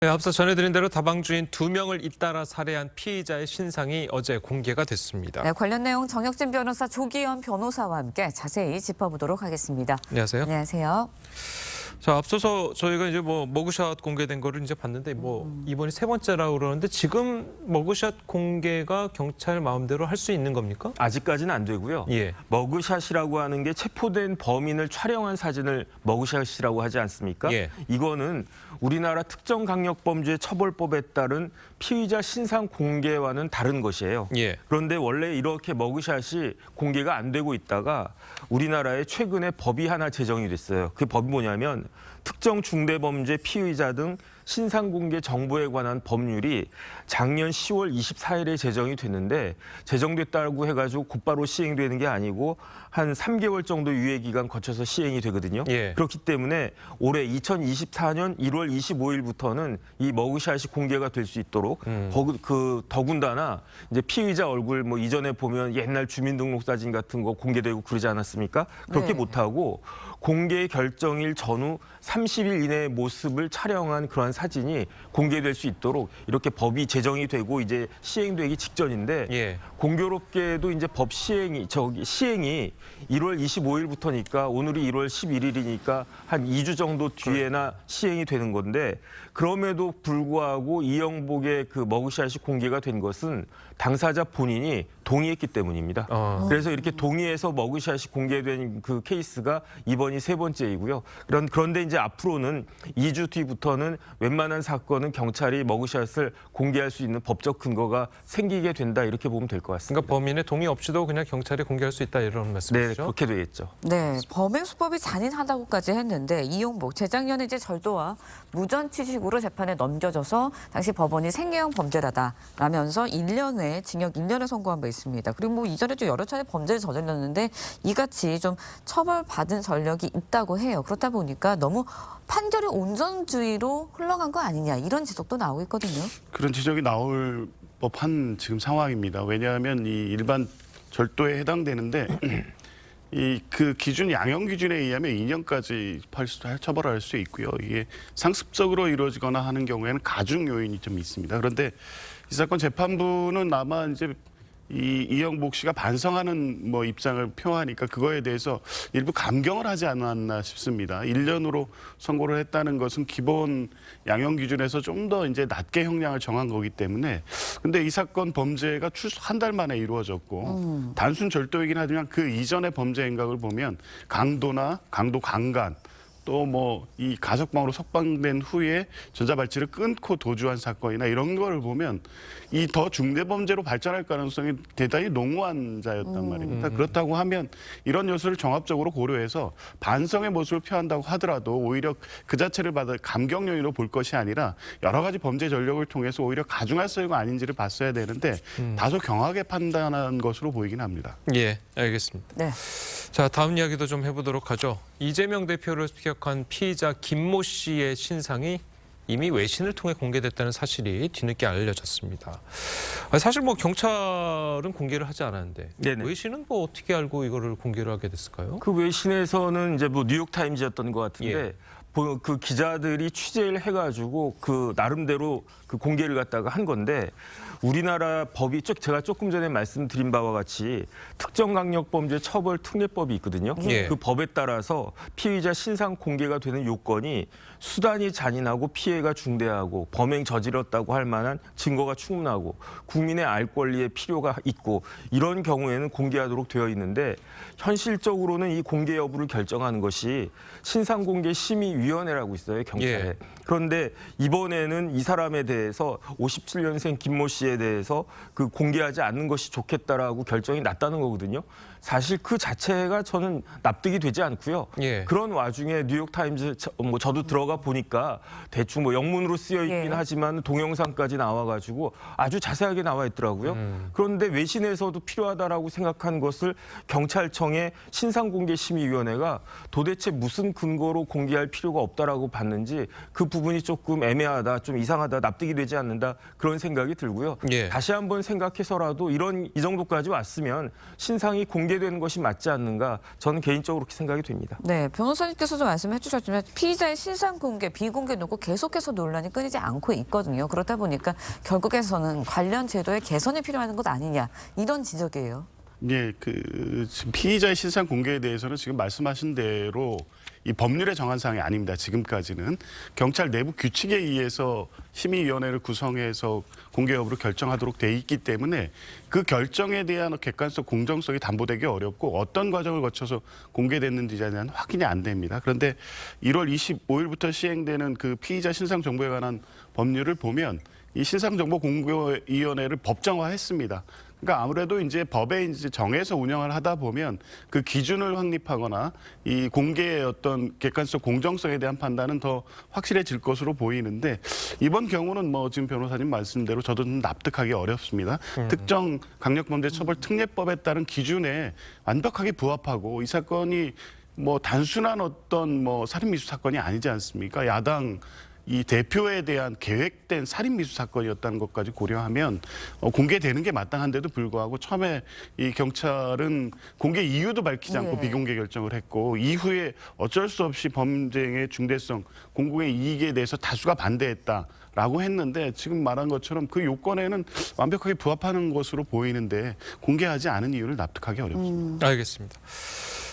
네, 앞서 전해드린 대로 다방주인 2명을 잇따라 살해한 피의자의 신상이 어제 공개가 됐습니다. 네, 관련 내용 정혁진 변호사, 조기현 변호사와 함께 자세히 짚어보도록 하겠습니다. 안녕하세요. 안녕하세요. 자, 앞서서 저희가 이제 머그샷 공개된 거를 이제 봤는데 이번이 세 번째라고 그러는데 지금 머그샷 공개가 경찰 마음대로 할 수 있는 겁니까? 아직까지는 안 되고요. 예. 머그샷이라고 하는 게 체포된 범인을 촬영한 사진을 머그샷이라고 하지 않습니까? 예. 이거는 우리나라 특정강력범죄 처벌법에 따른 피의자 신상 공개와는 다른 것이에요. 예. 그런데 원래 이렇게 머그샷이 공개가 안 되고 있다가 우리나라에 최근에 법이 하나 제정이 됐어요. 그 법이 뭐냐면 특정 중대범죄 피의자 등 신상 공개 정보에 관한 법률이 작년 10월 24일에 제정이 됐는데 제정됐다고 해가지고 곧바로 시행되는 게 아니고 한 3개월 정도 유예 기간 거쳐서 시행이 되거든요. 예. 그렇기 때문에 올해 2024년 1월 25일부터는 이 머그샷이 공개가 될 수 있도록 더군다나 이제 피의자 얼굴 이전에 보면 옛날 주민등록 사진 같은 거 공개되고 그러지 않았습니까? 그렇게 네. 못하고 공개 결정일 전후 30일 이내의 모습을 촬영한 그러한 사진이 공개될 수 있도록 이렇게 법이 제정이 되고 이제 시행되기 직전인데 예. 공교롭게도 이제 법 시행이 1월 25일부터니까 오늘이 1월 11일이니까 한 2주 정도 뒤에나 시행이 되는 건데 그럼에도 불구하고 이영복의 그 머그샷이 공개가 된 것은 당사자 본인이 동의했기 때문입니다. 그래서 이렇게 동의해서 머그샷이 공개된 그 케이스가 이번이 세 번째이고요. 그런데 이제 앞으로는 2주 뒤부터는 웬만한 사건은 경찰이 머그샷을 공개할 수 있는 법적 근거가 생기게 된다 이렇게 보면 될 것 같습니다. 그러니까 범인의 동의 없이도 그냥 경찰이 공개할 수 있다 이런 네, 말씀이시죠? 그렇게 되겠죠. 네, 범행 수법이 잔인하다고까지 했는데 이용복 재작년에 이제 절도와 무전취식으로 재판에 넘겨져서 당시 법원이 생계형 범죄라다라면서 1년에 징역 1년을 선고한 바 있습니다. 그리고 이전에도 여러 차례 범죄를 저질렀는데 이같이 좀 처벌받은 전력이 있다고 해요. 그렇다 보니까 너무 판결이 온전주의로 흘러간 거 아니냐 이런 지적도 나오고 있거든요. 그런 지적이 나올 법한 지금 상황입니다. 왜냐하면 이 일반 절도에 해당되는데 그 기준 양형 기준에 의하면 2년까지 처벌할 수 있고요. 이게 상습적으로 이루어지거나 하는 경우에는 가중 요인이 좀 있습니다. 그런데 이 사건 재판부는 아마 이제 이영복 씨가 반성하는 입장을 표하니까 그거에 대해서 일부 감경을 하지 않았나 싶습니다. 1년으로 선고를 했다는 것은 기본 양형 기준에서 좀 더 이제 낮게 형량을 정한 거기 때문에 근데 이 사건 범죄가 한 달 만에 이루어졌고 단순 절도이긴 하지만 그 이전의 범죄 행각을 보면 강도 강간 또 이 가석방으로 석방된 후에 전자발찌를 끊고 도주한 사건이나 이런 거를 보면 이 더 중대범죄로 발전할 가능성이 대단히 농후한 자였단 말입니다. 그렇다고 하면 이런 요소를 종합적으로 고려해서 반성의 모습을 표한다고 하더라도 오히려 그 자체를 받아 감경 요인으로 볼 것이 아니라 여러 가지 범죄 전력을 통해서 오히려 가중할 사유가 아닌지를 봤어야 되는데 다소 경하게 판단한 것으로 보이긴 합니다. 예, 알겠습니다. 네. 자, 다음 이야기도 좀 해보도록 하죠. 이재명 대표를 습격한 피의자 김모 씨의 신상이 이미 외신을 통해 공개됐다는 사실이 뒤늦게 알려졌습니다. 사실 경찰은 공개를 하지 않았는데 네네. 외신은 어떻게 알고 이거를 공개를 하게 됐을까요? 그 외신에서는 이제 뉴욕 타임즈였던 것 같은데 예. 그 기자들이 취재를 해가지고 그 나름대로 그 공개를 갖다가 한 건데 우리나라 법이 제가 조금 전에 말씀드린 바와 같이 특정강력범죄 처벌특례법이 있거든요. 예. 그 법에 따라서 피의자 신상 공개가 되는 요건이 수단이 잔인하고 피해가 중대하고 범행 저질렀다고 할 만한 증거가 충분하고 국민의 알 권리에 필요가 있고 이런 경우에는 공개하도록 되어 있는데 현실적으로는 이 공개 여부를 결정하는 것이 신상공개심의위원회라고 있어요, 경찰에. 예. 그런데 이번에는 이 사람에 대해서 57년생 김모 씨에 대해서 그 공개하지 않는 것이 좋겠다라고 결정이 났다는 거거든요. 사실 그 자체가 저는 납득이 되지 않고요. 예. 그런 와중에 뉴욕타임즈 저도 들어가 보니까 대충 영문으로 쓰여 있긴 예. 하지만 동영상까지 나와가지고 아주 자세하게 나와 있더라고요. 그런데 외신에서도 필요하다라고 생각한 것을 경찰청의 신상공개심의위원회가 도대체 무슨 근거로 공개할 필요가 필요가 없다라고 봤는지 그 부분이 조금 애매하다, 좀 이상하다, 납득이 되지 않는다 그런 생각이 들고요. 예. 다시 한번 생각해서라도 이 정도까지 왔으면 신상이 공개되는 것이 맞지 않는가 저는 개인적으로 그렇게 생각이 됩니다. 네, 변호사님께서도 말씀해 주셨지만 피의자의 신상 공개, 비공개 놓고 계속해서 논란이 끊이지 않고 있거든요. 그렇다 보니까 결국에서는 관련 제도의 개선이 필요한 것 아니냐 이런 지적이에요. 예, 지금 피의자의 신상 공개에 대해서는 지금 말씀하신 대로 이 법률에 정한 사항이 아닙니다. 지금까지는 경찰 내부 규칙에 의해서 심의위원회를 구성해서 공개 여부를 결정하도록 돼 있기 때문에 그 결정에 대한 객관성, 공정성이 담보되기 어렵고 어떤 과정을 거쳐서 공개됐는지에 대한 확인이 안 됩니다. 그런데 1월 25일부터 시행되는 그 피의자 신상 정보에 관한 법률을 보면 이 신상정보공개위원회를 법정화했습니다. 그러니까 아무래도 이제 법에 이제 정해서 운영을 하다 보면 그 기준을 확립하거나 이 공개의 어떤 객관성, 공정성에 대한 판단은 더 확실해질 것으로 보이는데 이번 경우는 뭐 지금 변호사님 말씀대로 저도 좀 납득하기 어렵습니다. 특정 강력범죄처벌특례법에 따른 기준에 완벽하게 부합하고 이 사건이 뭐 단순한 어떤 뭐 살인미수 사건이 아니지 않습니까? 야당 이 대표에 대한 계획된 살인미수 사건이었다는 것까지 고려하면 공개되는 게 마땅한데도 불구하고 처음에 이 경찰은 공개 이유도 밝히지 않고 네. 비공개 결정을 했고 이후에 어쩔 수 없이 범죄의 중대성, 공공의 이익에 대해서 다수가 반대했다라고 했는데 지금 말한 것처럼 그 요건에는 완벽하게 부합하는 것으로 보이는데 공개하지 않은 이유를 납득하기 어렵습니다. 알겠습니다.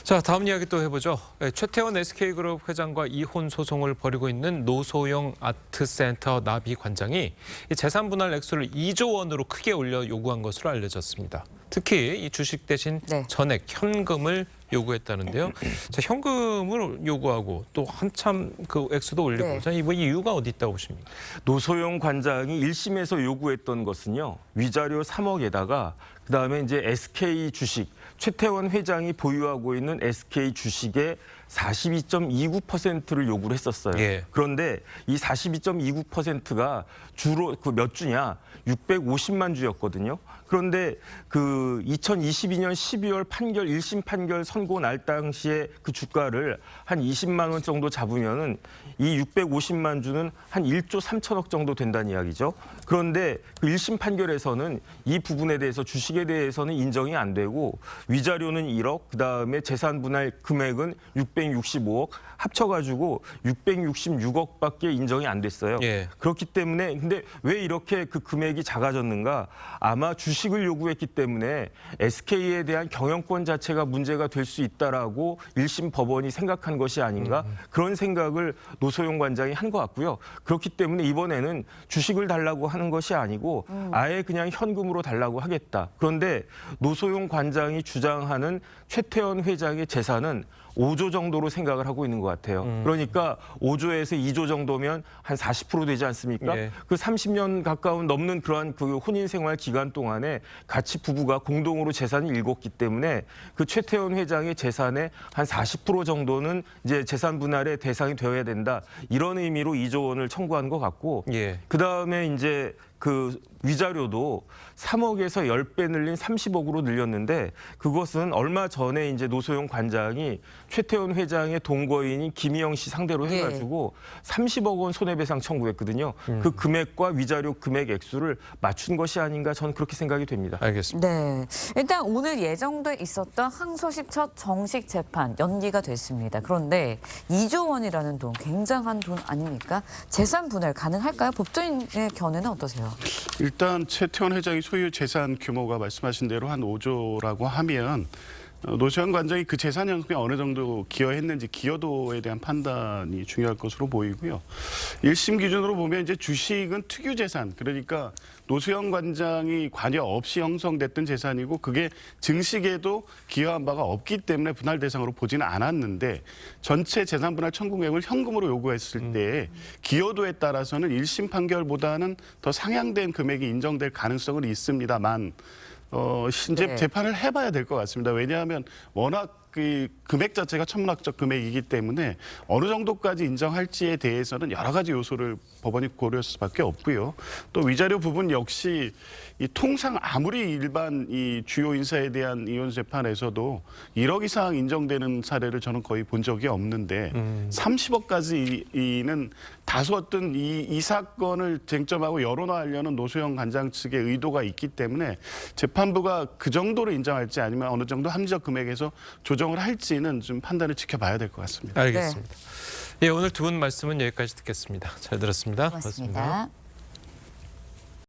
자, 다음 이야기 또 해보죠. 최태원 SK그룹 회장과 이혼 소송을 벌이고 있는 노소영 아트센터 나비 관장이 이 재산 분할 액수를 2조 원으로 크게 올려 요구한 것으로 알려졌습니다. 특히 이 주식 대신 네. 전액 현금을 요구했다는데요. 자, 현금을 요구하고 또 한참 그 액수도 올리고 네. 자, 이번 이유가 어디 있다고 보십니까? 노소영 관장이 1심에서 요구했던 것은요. 위자료 3억에다가 그다음에 이제 SK 주식, 최태원 회장이 보유하고 있는 SK 주식의 42.29%를 요구를 했었어요. 예. 그런데 이 42.29%가 주로 그 몇 주냐? 650만 주였거든요. 그런데 그 2022년 12월 판결 1심 판결 선고 날 당시에 그 주가를 한 20만 원 정도 잡으면은 이 650만 주는 한 1조 3천억 정도 된다는 이야기죠. 그런데 그 1심 판결에서는 이 부분에 대해서 주식에 대해서는 인정이 안 되고 위자료는 1억, 그다음에 재산 분할 금액은 665억 합쳐가지고 666억밖에 인정이 안 됐어요. 예. 그렇기 때문에 근데 왜 이렇게 그 금액이 작아졌는가? 아마 주식을 요구했기 때문에 SK에 대한 경영권 자체가 문제가 될 수 있다라고 1심 법원이 생각한 것이 아닌가? 그런 생각을 노소영 관장이 한 것 같고요. 그렇기 때문에 이번에는 주식을 달라고 하는 것이 아니고 아예 그냥 현금으로 달라고 하겠다. 그런데 노소영 관장이 주장하는 최태원 회장의 재산은 5조 정도로 생각을 하고 있는 것 같아요. 그러니까 5조에서 2조 정도면 한 40% 되지 않습니까? 예. 그 30년 가까운 넘는 그러한 그 혼인 생활 기간 동안에 같이 부부가 공동으로 재산을 읽었기 때문에 그 최태원 회장의 재산의 한 40% 정도는 이제 재산 분할의 대상이 되어야 된다. 이런 의미로 2조 원을 청구한 것 같고 예. 그다음에 이제 그 위자료도 3억에서 10배 늘린 30억으로 늘렸는데 그것은 얼마 전에 이제 노소영 관장이 최태원 회장의 동거인인 김희영 씨 상대로 해가지고 30억 원 손해배상 청구했거든요. 그 금액과 위자료 금액 액수를 맞춘 것이 아닌가 저는 그렇게 생각이 됩니다. 알겠습니다. 네, 일단 오늘 예정돼 있었던 항소심 첫 정식 재판 연기가 됐습니다. 그런데 2조 원이라는 돈, 굉장한 돈 아닙니까? 재산 분할 가능할까요? 법조인의 견해는 어떠세요? 일단 최태원 회장이 소유 재산 규모가 말씀하신 대로 한 5조라고 하면 노소영 관장이 그 재산 형성에 어느 정도 기여했는지 기여도에 대한 판단이 중요할 것으로 보이고요. 1심 기준으로 보면 이제 주식은 특유 재산, 그러니까 노소영 관장이 관여 없이 형성됐던 재산이고 그게 증식에도 기여한 바가 없기 때문에 분할 대상으로 보지는 않았는데 전체 재산 분할 청구금액을 현금으로 요구했을 때 기여도에 따라서는 1심 판결보다는 더 상향된 금액이 인정될 가능성은 있습니다만 이제 네. 재판을 해봐야 될 것 같습니다. 왜냐하면 워낙 그 금액 자체가 천문학적 금액이기 때문에 어느 정도까지 인정할지에 대해서는 여러 가지 요소를 법원이 고려할 수밖에 없고요. 또 위자료 부분 역시 이 통상 아무리 일반 이 주요 인사에 대한 이혼 재판에서도 1억 이상 인정되는 사례를 저는 거의 본 적이 없는데 30억까지는 다소 어떤 이 사건을 쟁점하고 열어놔하려는 노소영 관장 측의 의도가 있기 때문에 재판부가 그 정도로 인정할지 아니면 어느 정도 합리적 금액에서 조정을 할지는 좀 판단을 지켜봐야 될 것 같습니다. 알겠습니다. 예, 오늘 두 분 말씀은 여기까지 듣겠습니다. 잘 들었습니다. 고맙습니다.